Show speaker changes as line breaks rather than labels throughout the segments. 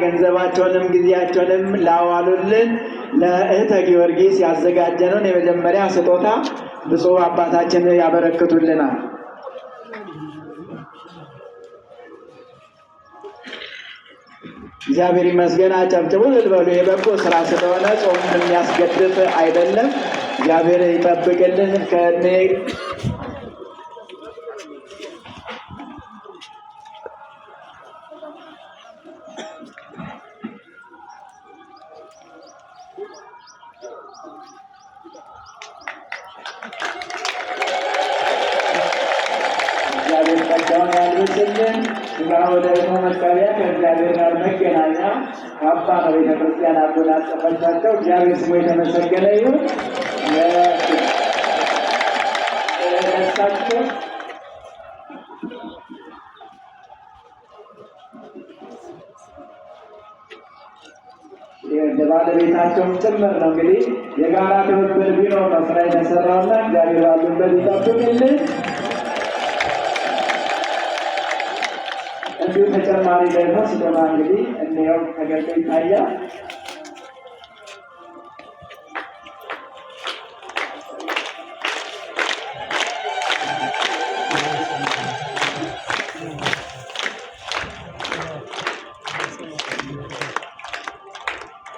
ገንዘባቸውንም ጊዜያቸውንም ላዋሉልን ለእህተ ጊዮርጊስ ያዘጋጀነውን የመጀመሪያ ስጦታ ብፁዕ አባታችን ያበረክቱልናል። እግዚአብሔር ይመስገን። አጨብጭቡ ልበሉ። የበጎ ስራ ስለሆነ ጾም የሚያስገድፍ አይደለም። እግዚአብሔር ይጠብቅልን። ከእኔ እግዚአብሔር ጸጋውን ያልብስልን። ስጋው ደግሞ መቀበያ ከእግዚአብሔር ጋር መገናኛ አባ በቤተ ክርስቲያን አጎናጸፈቻቸው። እግዚአብሔር ስሙ የተመሰገነ ይሁን። ለእሳቸው ባለቤታቸውም ጭምር ነው። እንግዲህ የጋራ ትብብር ቢኖር ነው ስራ የተሰራውና እግዚአብሔር ባሉበት ይጠብቅልን። እንዲሁ ተጨማሪ ደግሞ ስጦታ እንግዲህ እንየው ተገልጦ ይታያል።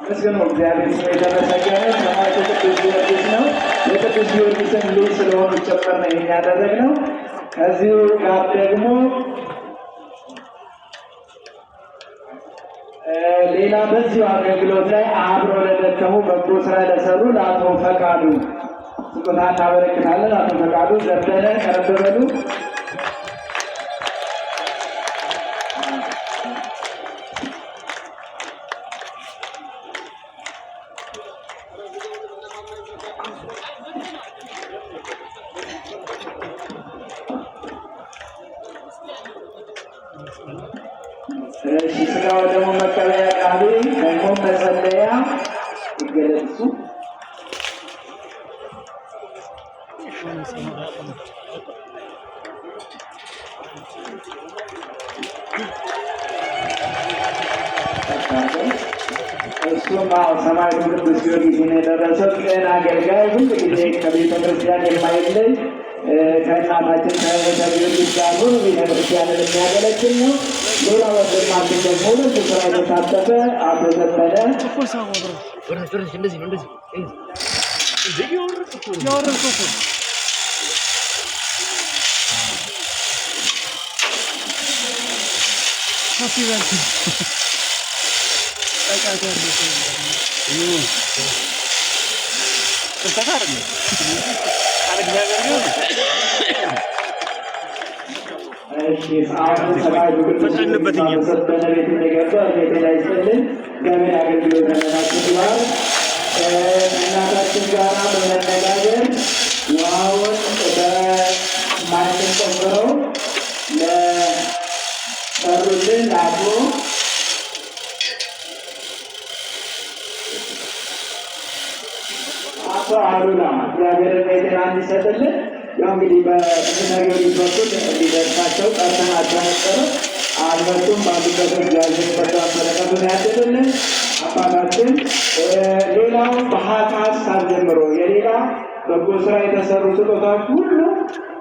መስገኑ እግዚአብሔር ስሙ የተመሰገነ። ሰማዕቱ ቅዱስ ጊዮርጊስ ነው። የቅዱስ ጊዮርጊስን ልጅ ስለሆኑ ጭምር ነው ይህን ያደረግነው። ከዚሁ ጋር ደግሞ ሌላ በዚሁ አገልግሎት ላይ አብሮ ለደከሙ በጎ ስራ ለሰሩ ለአቶ ፈቃዱ ስጦታ እናበረክታለን። አቶ ፈቃዱ ዘበነ ቀረብ በሉ። ስጋው ደግሞ መቀበያ ቃሉ ደግሞ መጸለያ ይገለጹ። እሱም ሰማዕቱ ቅዱስ ጊዮርጊስ የደረሰው ቅን አገልጋይ ሁሉ ጊዜ ከቤተ ክርስቲያን የማይለይ ከእናታችን ከእህተ ጊዮርጊስ ጋር ሁሉ ቤተ ክርስቲያንን የሚያገለግል ነው። ሌላ ወንድማችን ደግሞ ሁሉ ስራ የተሳተፈ አቶ ዘበነ እናታችን ጋራ በመነጋገር ውሃውን በማሽን ቆፍረው ለሰሩልን ለአቶ አሉላ እግዚአብሔርን የጤና እንዲሰጥልን ያው እንግዲህ በእህተ ጊዮርጊስ በኩል እንዲደርሳቸው ጠርተናቸው ነበረ። አልመጡም። ባሉበት እግዚአብሔር በጣም በረከቱን ያድልልን። አባታችን ሌላው በሀሳብ ጀምሮ የሌላ በጎ ስራ የተሰሩ ስጦታዎች ሁሉ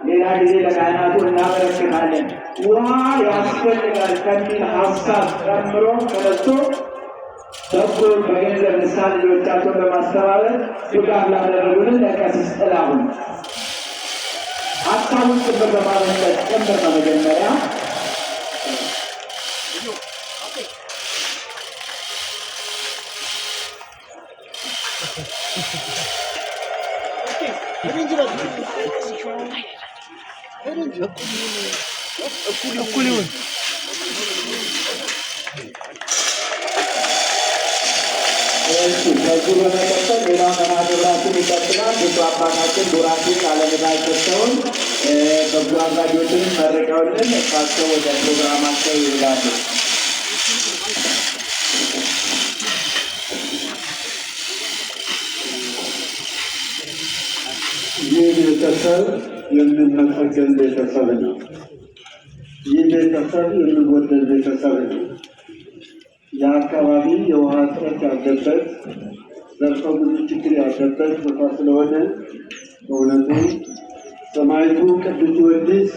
ሌላ ጊዜ ለካህናቱ እናበረክታለን። ውሃ ያስፈልጋል ከሚል ሀሳብ ጨምሮ ተነስቶ በኩል በገንዘብ ምሳሌ ልጆቻቸውን በማስተባበር ድጋፍ ላደረጉልን ለቀሲስ ጥላሁን ሀሳቡን ጭምር በማመንጨት ጭምር ነው። መጀመሪያ እኩል ይሁን ከዚህ በመቀጠል ሌላ መናገራችን ይቀጥላል። ብዙ አባታችን ቡራኬ ቃለምዕዳቸውን በጎ አድራጊዎችን መርቀውልን እሳቸው ወደ ፕሮግራማቸው ይሄዳሉ። ይህ ቤተሰብ የሚመሰገን ቤተሰብ ነው። ይህ ቤተሰብ የሚወደድ ቤተሰብ ነው።
የአካባቢ የውሃ እጥረት ያለበት ዘርፈ ብዙ ችግር ያለበት ቦታ ስለሆነ በእውነቱ ሰማዕቱ ቅዱስ ጊዮርጊስ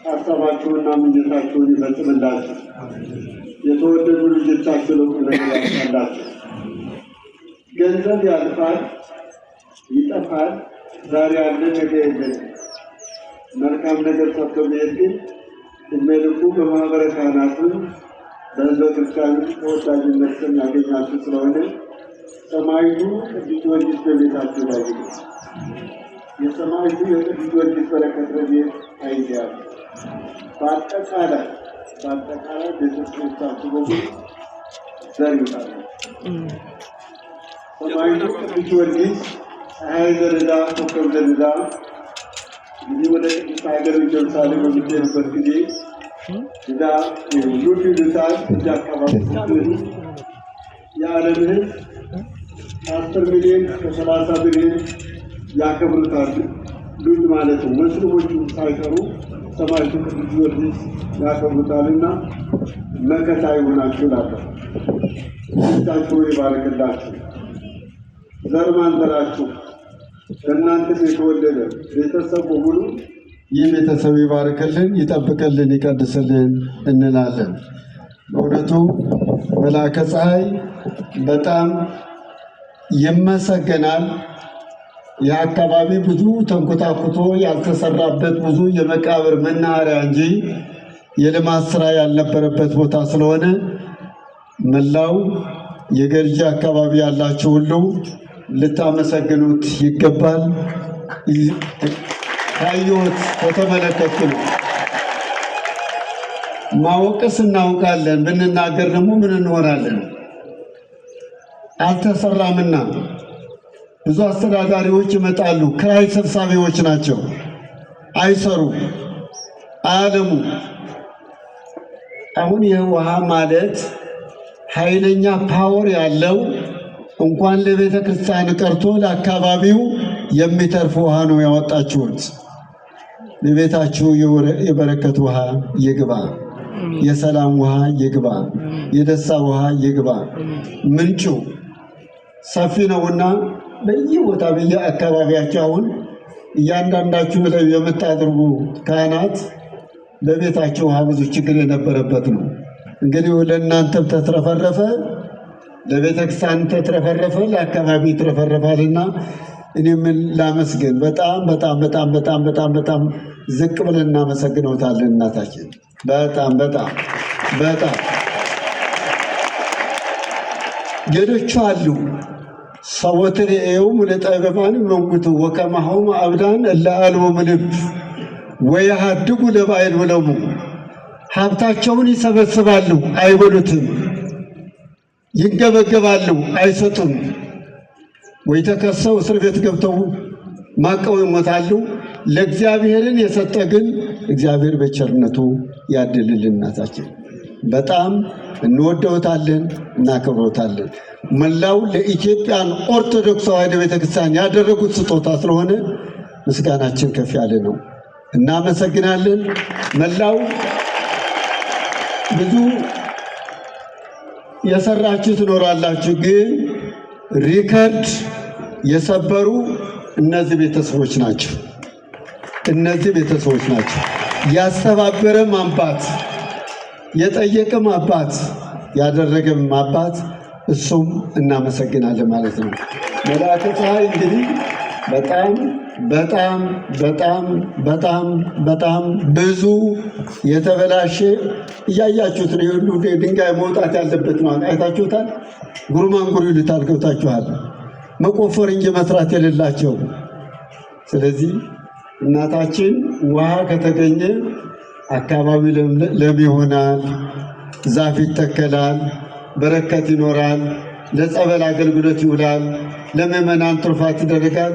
ሀሳባችሁንና ምኞታችሁን ይፈጽምላችሁ። የተወደዱ ልጆቻችሁ ለቁም ነገር ያብቃላችሁ። ገንዘብ ያልፋል፣ ይጠፋል። ዛሬ ያለ ነገ የለም። መልካም ነገር ሰርቶ መሄድ ግን እድሜ ልኩ በማህበረ ካህናትም በሕዝበ ክርስቲያኑ ተወዳጅነት ስም ያገኛችሁ ስለሆነ ሰማዕቱ ቅዱስ ጊዮርጊስ በቤታችሁ ላይ ይሁን። የሰማዕቱ የቅዱስ ጊዮርጊስ በረከት ረድኤት አይለያችሁ። በአጠቃላይ ቤተሰቦቻችሁ በሙሉ ዘር ይውጣላችሁ። ሰማዕቱ ቅዱስ ጊዮርጊስ ፀሐይ ዘርዳ ኮከብ ዘርዳ እንግዲህ ወደ ቅድስት ሀገር ኢየሩሳሌም በምትሄዱበት ጊዜ እዛ ሉል ይሉታል። እዚያ አካባቢ የዓለም ሕዝብ 10 ሚሊዮን ከ30 ሚሊዮን ያከብሩታል። ሉል ማለት ነው። ሙስሊሞቹ ሳይቀሩ ሰማዕቱ ቅዱስ ጊዮርጊስ ያከብሩታልና መከታ ይሆናችሁ እላለሁ። እጃችሁን ይባርክላችሁ። ዘር ማንዘራችሁ ከእናንተም የተወለደ ቤተሰብ በሙሉ ይህ ቤተሰብ ይባርክልን፣ ይጠብቅልን፣ ይቀድስልን እንላለን። በእውነቱ መላከ ፀሐይ በጣም ይመሰገናል። ይህ አካባቢ ብዙ ተንኮታኩቶ ያልተሰራበት ብዙ የመቃብር መናኸሪያ እንጂ የልማት ስራ ያልነበረበት ቦታ ስለሆነ መላው የገርጂ አካባቢ ያላችሁ ሁሉ ልታመሰግኑት ይገባል። ታዩት ከተመለከቱ ነው። ማወቅስ እናውቃለን፣ ብንናገር ደግሞ ምን እንሆናለን? አልተሰራምና ብዙ አስተዳዳሪዎች ይመጣሉ፣ ክራይ ሰብሳቢዎች ናቸው፣ አይሰሩ አያለሙ። አሁን ይህ ውሃ ማለት ኃይለኛ ፓወር ያለው እንኳን ለቤተ ክርስቲያን ቀርቶ ለአካባቢው የሚተርፍ ውሃ ነው ያወጣችሁት። ለቤታችሁ የበረከት ውሃ ይግባ፣ የሰላም ውሃ ይግባ፣ የደስታ ውሃ ይግባ። ምንጩ ሰፊ ነውና በየቦታ በየአካባቢያችሁ አሁን እያንዳንዳችሁ ላይ የምታደርጉ ካህናት በቤታችሁ ውሃ ብዙ ችግር የነበረበት ነው። እንግዲህ ለእናንተም ተትረፈረፈ፣ ለቤተ ክርስቲያን ተትረፈረፈ፣ ለአካባቢ ይትረፈረፋልና እኔ ምን ላመስግን? በጣም ዝቅ ብለን እናመሰግነውታለን እናታችን። በጣም ሌሎቹ አሉ። ሰወትን ኤውም ለጠበባን መንጉቱ ወከማሆም አብዳን ለአልቦም ልብ ወያሃድጉ ለባይል ብለሙ ሀብታቸውን ይሰበስባሉ፣ አይበሉትም፣ ይገበገባሉ፣ አይሰጡም። ወይ ተከሰው እስር ቤት ገብተው ማቀው ይሞታሉ። ለእግዚአብሔርን የሰጠ ግን እግዚአብሔር በቸርነቱ ያድልልን። እናታችን በጣም እንወደውታለን፣ እናከብረውታለን። መላው ለኢትዮጵያን ኦርቶዶክስ ተዋሕዶ ቤተክርስቲያን ያደረጉት ስጦታ ስለሆነ ምስጋናችን ከፍ ያለ ነው። እናመሰግናለን። መላው ብዙ የሰራችሁ ትኖራላችሁ፣ ግን ሪከርድ የሰበሩ እነዚህ ቤተሰቦች ናቸው። ያስተባበረም አባት፣ የጠየቀም አባት፣ ያደረገም አባት እሱም እናመሰግናለን ማለት ነው። መልአከ ፀሐይ እንግዲህ በጣም ብዙ የተበላሸ እያያችሁት ነው። ሁሉ ድንጋይ መውጣት ያለበት ነው። አይታችሁታል። ጉርማንጉር ይሉታል። ገብታችኋል። መቆፈር እንጂ መስራት የሌላቸው። ስለዚህ እናታችን ውሃ ከተገኘ አካባቢ ለም ይሆናል፣ ዛፍ ይተከላል፣ በረከት ይኖራል፣ ለጸበል አገልግሎት ይውላል፣ ለምዕመናን ትሩፋት ይደረጋል።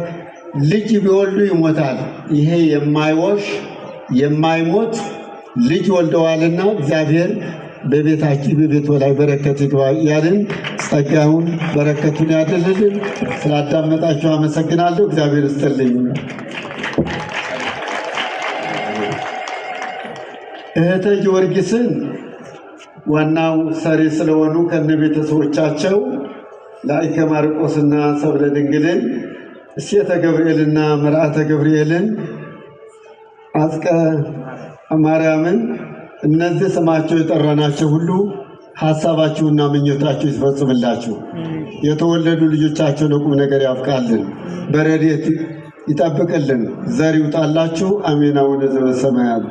ልጅ ቢወልዱ ይሞታል። ይሄ የማይወሽ የማይሞት ልጅ ወልደዋልና እግዚአብሔር በቤታችን በቤት ላይ በረከት ይግባ ያልን ጸጋውን በረከቱን ያድልልን። ስላዳመጣችሁ አመሰግናለሁ። እግዚአብሔር ይስጥልኝ። እህተ ጊዮርጊስን ዋናው ሰሪ ስለሆኑ ከነ ቤተሰቦቻቸው ላይከ ማርቆስና ሰብለ ድንግልን እሴተ ገብርኤልና መርዓተ ገብርኤልን አጽቀ ማርያምን እነዚህ ስማቸው የጠራናቸው ሁሉ ሐሳባችሁና ምኞታችሁ ይፈጽምላችሁ። የተወለዱ ልጆቻቸው ለቁም ነገር ያብቃልን፣ በረድኤት ይጠብቅልን፣ ዘር ይውጣላችሁ። አሜን። አቡነ ዘበሰማያት